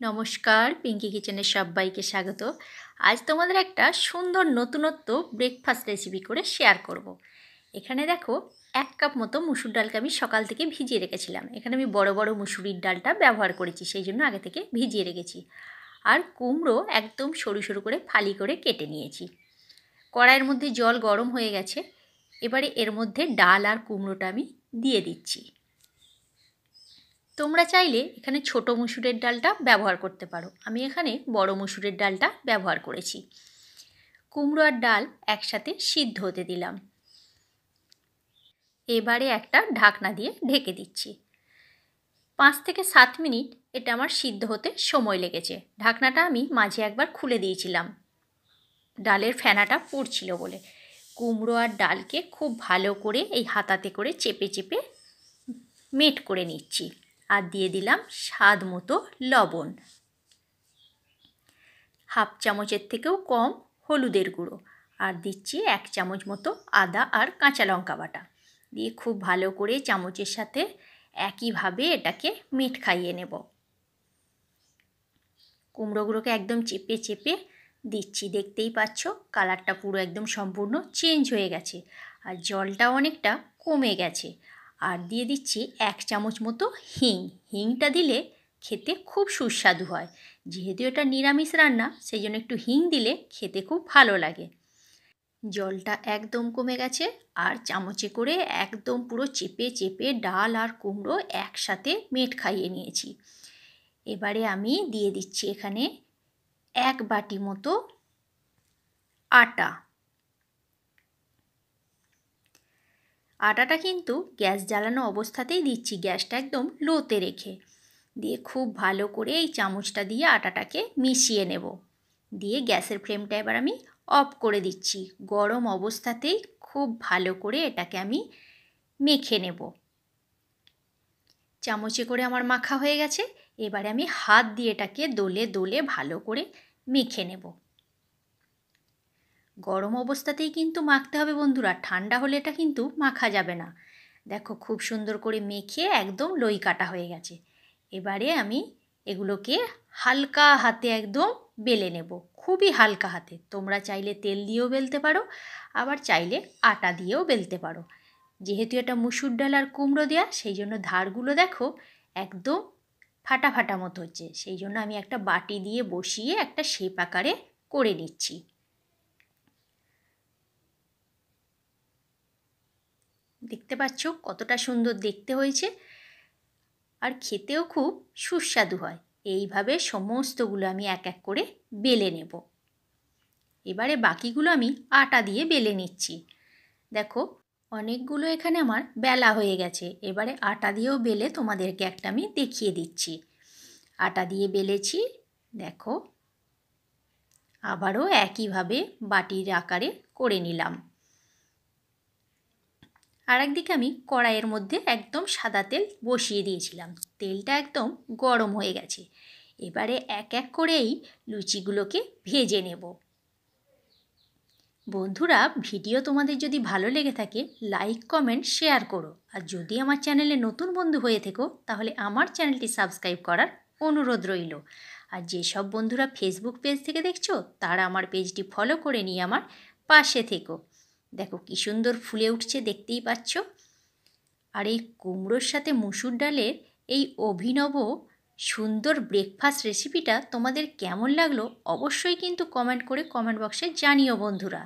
নমস্কার, পিঙ্কি কিচেনের সবাইকে স্বাগত। আজ তোমাদের একটা সুন্দর নতুনত্ব ব্রেকফাস্ট রেসিপি করে শেয়ার করব। এখানে দেখো 1 কাপ মতো মুসুর ডালকে আমি সকাল থেকে ভিজিয়ে রেখেছিলাম। এখানে আমি বড় বড় মুসুরির ডালটা ব্যবহার করেছি, সেই জন্য আগে থেকে ভিজিয়ে রেখেছি। আর কুমড়ো একদম সরু সরু করে ফালি করে কেটে নিয়েছি। কড়াইয়ের মধ্যে জল গরম হয়ে গেছে, এবারে এর মধ্যে ডাল আর কুমড়োটা আমি দিয়ে দিচ্ছি। তোমরা চাইলে এখানে ছোট মুসুরের ডালটা ব্যবহার করতে পারো, আমি এখানে বড় মুসুরের ডালটা ব্যবহার করেছি। কুমড়ো আর ডাল একসাথে সিদ্ধ হতে দিলাম। এবারে একটা ঢাকনা দিয়ে ঢেকে দিচ্ছি। 5 থেকে 7 মিনিট এটা আমার সিদ্ধ হতে সময় লেগেছে। ঢাকনাটা আমি মাঝে একবার খুলে দিয়েছিলাম, ডালের ফেনাটা পড়ছিল বলে। কুমড়ো আর ডালকে খুব ভালো করে এই হাতাতে করে চেপে চেপে মেট করে নিচ্ছি। আর দিয়ে দিলাম স্বাদ মতো লবণ, হাফ চামচের থেকেও কম হলুদের গুঁড়ো, আর দিচ্ছি 1 চামচ মতো আদা আর কাঁচা লঙ্কা বাটা দিয়ে খুব ভালো করে চামচের সাথে একইভাবে এটাকে মেট খাইয়ে নেব। কুমড়োগুলোকে একদম চেপে চেপে দিচ্ছি, দেখতেই পাচ্ছ কালারটা পুরো একদম সম্পূর্ণ চেঞ্জ হয়ে গেছে আর জলটা অনেকটা কমে গেছে। আর দিয়ে দিচ্ছি 1 চামচ মতো হিংটা দিলে খেতে খুব সুস্বাদু হয়। যেহেতু এটা নিরামিষ রান্না, সেই জন্য একটু হিং দিলে খেতে খুব ভালো লাগে। জলটা একদম কমে গেছে আর চামচে করে একদম পুরো চেপে চেপে ডাল আর কুমড়ো একসাথে মেট খাইয়ে নিয়েছি। এবারে আমি দিয়ে দিচ্ছি এখানে 1 বাটি মতো আটা। আটাটা কিন্তু গ্যাস জ্বালানো অবস্থাতেই দিচ্ছি, গ্যাসটা একদম লোতে রেখে। দিয়ে খুব ভালো করে এই চামচটা দিয়ে আটাটাকে মিশিয়ে নেব। দিয়ে গ্যাসের ফ্লেমটা এবার আমি অফ করে দিচ্ছি। গরম অবস্থাতেই খুব ভালো করে এটাকে আমি মেখে নেব। চামচে করে আমার মাখা হয়ে গেছে, এবারে আমি হাত দিয়ে এটাকে দোলে দোলে ভালো করে মেখে নেব। গরম অবস্থাতেই কিন্তু মাখতে হবে বন্ধুরা, ঠান্ডা হলে এটা কিন্তু মাখা যাবে না। দেখো খুব সুন্দর করে মেখে একদম লই কাটা হয়ে গেছে। এবারে আমি এগুলোকে হালকা হাতে একদম বেলে নেব, খুবই হালকা হাতে। তোমরা চাইলে তেল দিয়েও বেলতে পারো, আবার চাইলে আটা দিয়েও বেলতে পারো। যেহেতু এটা মুসুর ডাল আর কুমড়ো দেওয়া, সেই জন্য ধারগুলো দেখো একদম ফাটা ফাটা মতো হচ্ছে। সেই জন্য আমি একটা বাটি দিয়ে বসিয়ে একটা শেপ আকারে করে নিচ্ছি। দেখতে পাচ্ছ কতটা সুন্দর দেখতে হয়েছে আর খেতেও খুব সুস্বাদু হয়। এইভাবে সমস্তগুলো আমি এক এক করে বেলে নেব। এবারে বাকিগুলো আমি আটা দিয়ে বেলে নিচ্ছি। দেখো অনেকগুলো এখানে আমার বেলা হয়ে গেছে। এবারে আটা দিয়েও বেলে তোমাদেরকে একটা আমি দেখিয়ে দিচ্ছি। আটা দিয়ে বেলেছি, দেখো আবারও একইভাবে বাটির আকারে করে নিলাম। আর একদিকে আমি কড়াইয়ের মধ্যে একদম সাদা তেল বসিয়ে দিয়েছিলাম। তেলটা একদম গরম হয়ে গেছে। এবারে এক এক করেই লুচিগুলোকে ভেজে নেব। বন্ধুরা, ভিডিও তোমাদের যদি ভালো লেগে থাকে লাইক কমেন্ট শেয়ার করো। আর যদি আমার চ্যানেলে নতুন বন্ধু হয়ে থেকো তাহলে আমার চ্যানেলটি সাবস্ক্রাইব করার অনুরোধ রইল। আর যেসব বন্ধুরা ফেসবুক পেজ থেকে দেখছো তারা আমার পেজটি ফলো করে নিয়ে আমার পাশে থেকো। দেখো কী সুন্দর ফুলে উঠছে, দেখতেই পাচ্ছ। আর এই কুমড়োর সাথে মুসুর ডালের এই অভিনব সুন্দর ব্রেকফাস্ট রেসিপিটা তোমাদের কেমন লাগলো অবশ্যই কিন্তু কমেন্ট করে কমেন্ট বক্সে জানিও বন্ধুরা।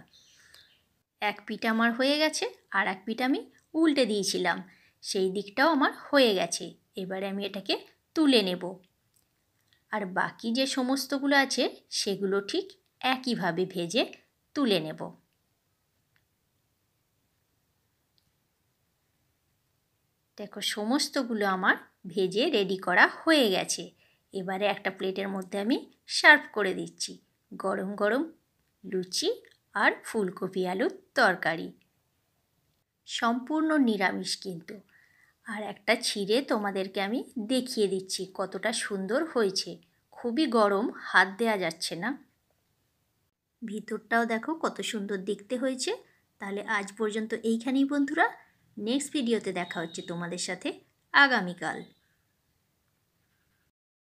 এক পিঠ আমার হয়ে গেছে, আর এক পিঠ আমি উল্টে দিয়েছিলাম, সেই দিকটাও আমার হয়ে গেছে। এবারে আমি এটাকে তুলে নেব। আর বাকি যে সমস্তগুলো আছে সেগুলো ঠিক একইভাবে ভেজে তুলে নেব। দেখো সমস্তগুলো আমার ভেজে রেডি করা হয়ে গেছে। এবারে একটা প্লেটের মধ্যে আমি সার্ভ করে দিচ্ছি গরম গরম লুচি আর ফুলকপি আলুর তরকারি। সম্পূর্ণ নিরামিষ কিন্তু। আর একটা ছিঁড়ে তোমাদেরকে আমি দেখিয়ে দিচ্ছি কতটা সুন্দর হয়েছে। খুবই গরম, হাত দেওয়া যাচ্ছে না। ভিতরটাও দেখো কত সুন্দর দেখতে হয়েছে। তাহলে আজ পর্যন্ত এইখানেই বন্ধুরা, নেক্সট ভিডিওতে দেখা হচ্ছে তোমাদের সাথে আগামীকাল।